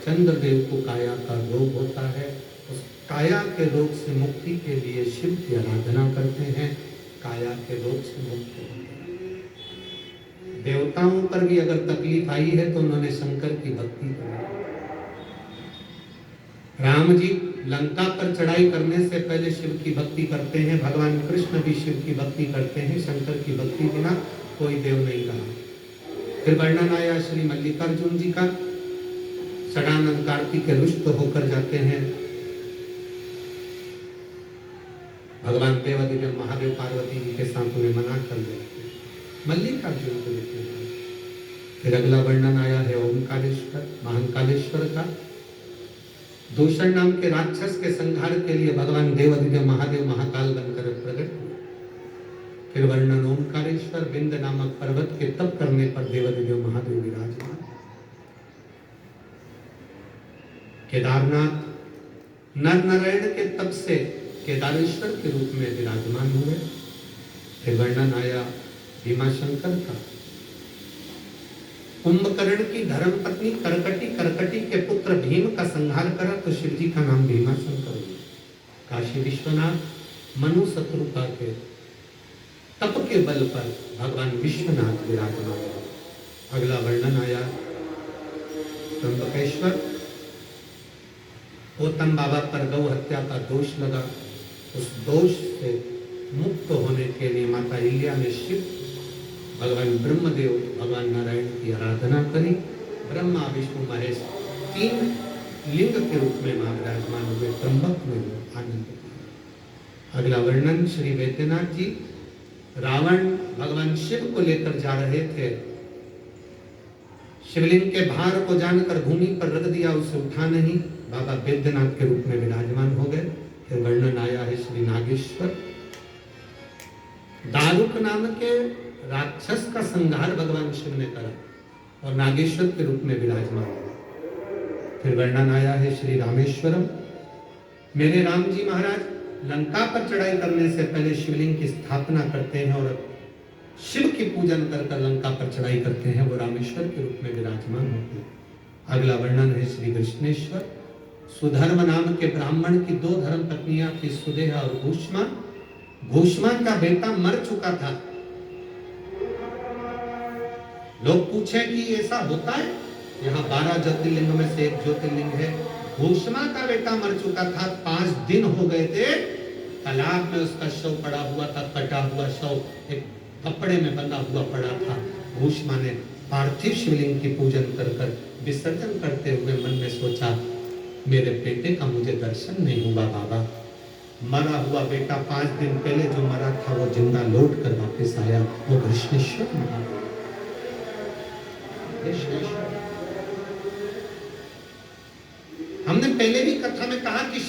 चंद्रदेव को काया का रोग होता है। उस काया के रोग से मुक्ति के लिए शिव की आराधना करते हैं, काया के रोग से मुक्त होते हैं। देवताओं पर भी अगर तकलीफ आई है तो उन्होंने शंकर की भक्ति की। राम जी लंका पर चढ़ाई करने से पहले शिव की भक्ति करते हैं, भगवान कृष्ण भी शिव की भक्ति करते हैं, शंकर की भक्ति बिना कोई देव नहीं रहा। फिर वर्णन आया श्री मल्लिकार्जुन जी का, षडानंद कार्तिक रुष्ट होकर जाते हैं, भगवान देवादिदेव महादेव पार्वती जी के साथ उन्हें मना कर देते हैं, मल्लिकार्जुन को देते हैं। फिर अगला वर्णन आया है ओमकारेश्वर महाकालेश्वर का, दूषण नाम के राक्षस के संहार के लिए भगवान देवादिदेव महादेव महाकाल बनकर प्रकट हुए। फिर वर्णन ओमकारेश्वर विंद नामक पर्वत के तप करने पर देवादिदेव महादेव विराजमान। केदारनाथ नर नारायण के तप से केदारेश्वर के रूप में विराजमान हुए। फिर वर्णन आया भीमाशंकर का, कुंभकर्ण की धर्मपत्नी करकटी के पुत्र भीम का संहार करा तो शिव जी का नाम भीमाशंकर हुआ। काशी विश्वनाथ मनु शत्रुपा के तप के बल पर भगवान विश्वनाथ विराजमान हुआ। अगला वर्णन आया त्र्यंबकेश्वर, गौतम बाबा पर गौ हत्या का दोष लगा, उस दोष से मुक्त होने के लिए माता इलिया ने शिव भगवान ब्रह्मदेव भगवान नारायण की आराधना करी। ब्रह्मा विष्णु महेश तीन लिंग के रूप में विराजमान हुए, त्र्यंबक में आनंद। अगला वर्णन श्री वैद्यनाथ जी, रावण भगवान शिव को लेकर जा रहे थे, शिवलिंग के भार को जानकर भूमि पर रख दिया, उसे उठा नहीं, बाबा वैद्यनाथ के रूप में विराजमान हो गए। फिर वर्णन आया है श्री नागेश्वर, दारुक नाम के राक्षस का संहार भगवान शिव ने करा और नागेश्वर के रूप में विराजमान हुआ। फिर वर्णन आया है श्री रामेश्वरम, मेरे राम जी महाराज लंका पर चढ़ाई करने से पहले शिवलिंग की स्थापना करते हैं और शिव की पूजन कर लंका पर चढ़ाई करते हैं, वो रामेश्वर के रूप में विराजमान होते हैं। अगला वर्णन है श्री कृष्णेश्वर, सुधर्म नाम के ब्राह्मण की दो धर्म पत्नियां थी, सुदेहा और भूष्मा। भूष्मा का बेटा मर चुका था, लोग पूछे कि ऐसा होता है, यहाँ 12 ज्योतिर्लिंग में से एक ज्योतिर्लिंग है। भूष्मा का बेटा मर चुका था, 5 दिन हो गए थे, तालाब में उसका शव पड़ा हुआ था, कटा हुआ शव एक कपड़े में बंधा हुआ पड़ा था। भूष्मा ने पार्थिव शिवलिंग की पूजन कर विसर्जन करते हुए मन में सोचा, मेरे बेटे का मुझे दर्शन नहीं हुआ बाबा, मरा हुआ बेटा 5 दिन पहले जो मरा था वो जिंदा लौट कर वापस आया, वो कृष्णेश्वर महादेव। हमने पहले भी कथा में कहा कि